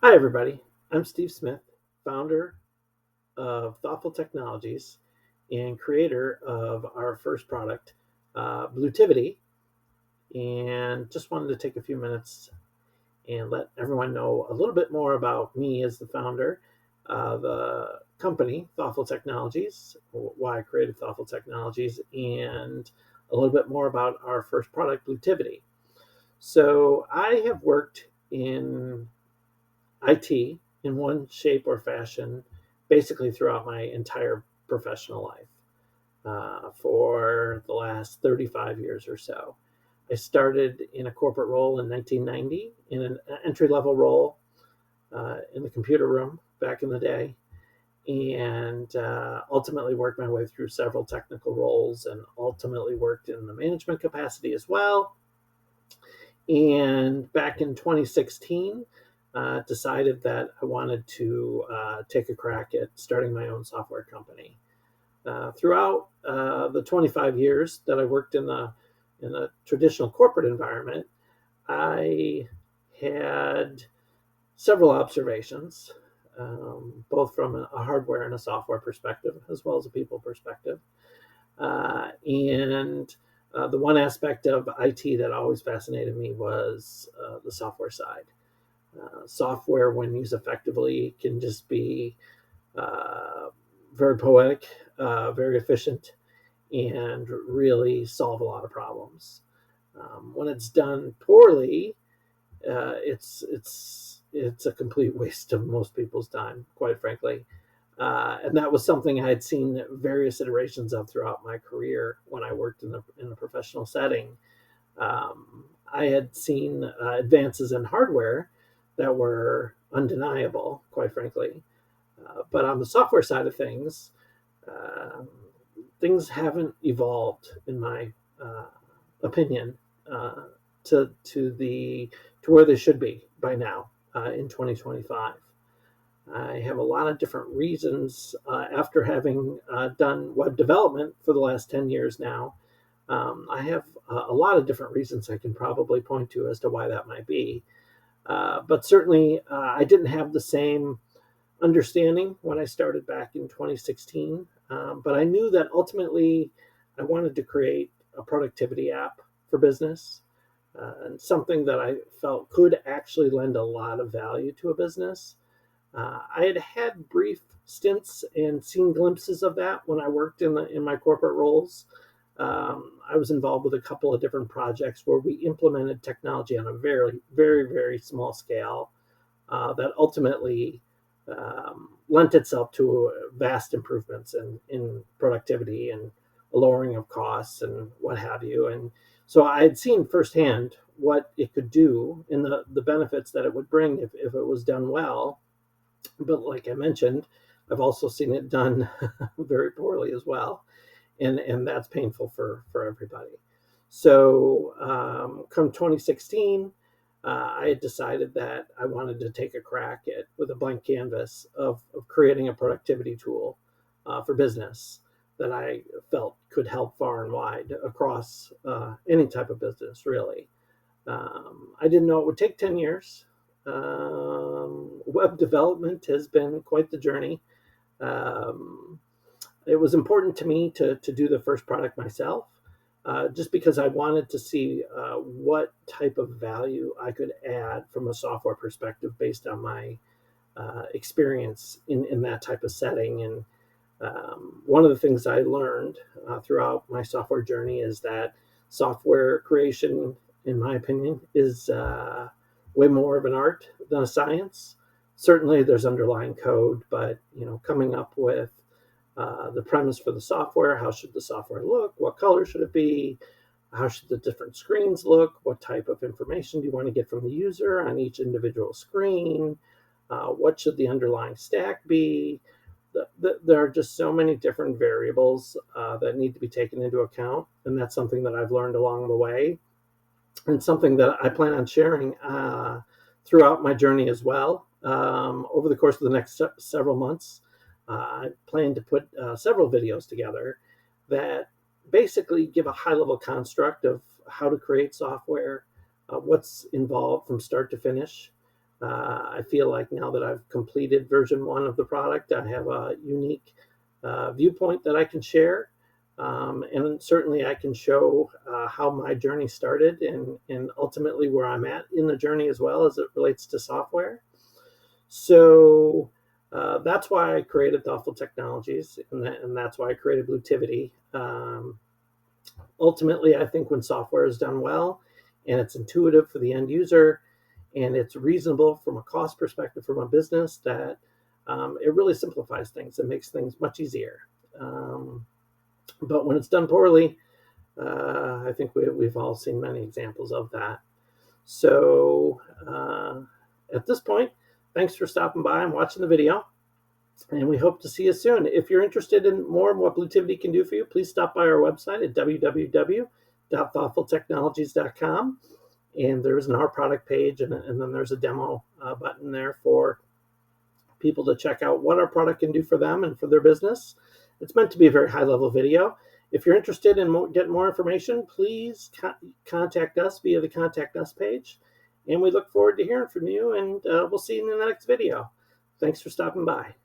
Hi, everybody. I'm Steve Smith, founder of Thoughtful Technologies and creator of our first product, Bluetivity. And just wanted to take a few minutes and let everyone know a little bit more about me as the founder of the company, Thoughtful Technologies, why I created Thoughtful Technologies, and a little bit more about our first product, Bluetivity. So I have worked in IT in one shape or fashion basically throughout my entire professional life for the last 35 years or so. I started in a corporate role in 1990 in an entry level role in the computer room back in the day, and ultimately worked my way through several technical roles and ultimately worked in the management capacity as well. And back in 2016, decided that I wanted to take a crack at starting my own software company. Throughout the 25 years that I worked in the traditional corporate environment, I had several observations, both from a hardware and a software perspective, as well as a people perspective. And the one aspect of IT that always fascinated me was the software side. Software, when used effectively, can just be uh, very poetic, very efficient, and really solve a lot of problems. When it's done poorly, it's a complete waste of most people's time, quite frankly. And that was something I had seen various iterations of throughout my career when I worked in a professional setting. I had seen advances in hardware that were undeniable, quite frankly. But on the software side of things, uh, things haven't evolved, in my uh, opinion, uh, to to where they should be by now in 2025. I have a lot of different reasons after having done web development for the last 10 years now. I have a lot of different reasons I can probably point to as to why that might be. But certainly, I didn't have the same understanding when I started back in 2016. But I knew that ultimately I wanted to create a productivity app for business and something that I felt could actually lend a lot of value to a business. I had had brief stints and seen glimpses of that when I worked in my corporate roles. I was involved with a couple of different projects where we implemented technology on a very small scale that ultimately lent itself to vast improvements in productivity and a lowering of costs and what have you. And so I had seen firsthand what it could do and the benefits that it would bring if it was done well. But like I mentioned, I've also seen it done very poorly as well, and that's painful for everybody. So, come 2016, I had decided that I wanted to take a crack at with a blank canvas of creating a productivity tool for business that I felt could help far and wide across any type of business, really. I didn't know it would take 10 years. Web development has been quite the journey. Um, it was important to me to do the first product myself, just because I wanted to see what type of value I could add from a software perspective based on my experience in that type of setting. And one of the things I learned throughout my software journey is that software creation, in my opinion, is way more of an art than a science. Certainly, there's underlying code, but coming up with the premise for the software, how should the software look, what color should it be, how should the different screens look, what type of information do you want to get from the user on each individual screen, what should the underlying stack be. There are just so many different variables that need to be taken into account, and that's something that I've learned along the way, and something that I plan on sharing throughout my journey as well. Over the course of the next several months, I plan to put several videos together that basically give a high level construct of how to create software, what's involved from start to finish, I feel like now that I've completed version 1 of the product, I have a unique viewpoint that I can share. And certainly I can show how my journey started and ultimately where I'm at in the journey as well as it relates to software. So that's why I created Thoughtful Technologies, and that's why I created Bluetivity. Ultimately, I think when software is done well and it's intuitive for the end user and it's reasonable from a cost perspective from a business, that it really simplifies things and makes things much easier. But when it's done poorly, I think we've all seen many examples of that. So at this point, thanks for stopping by and watching the video. And we hope to see you soon. If you're interested in more and what Bluetivity can do for you, please stop by our website at www.thoughtfultechnologies.com. And there's an Our Product page, and then there's a demo button there for people to check out what our product can do for them and for their business. It's meant to be a very high-level video. If you're interested in getting more information, please contact us via the Contact Us page. And we look forward to hearing from you, and we'll see you in the next video. Thanks for stopping by.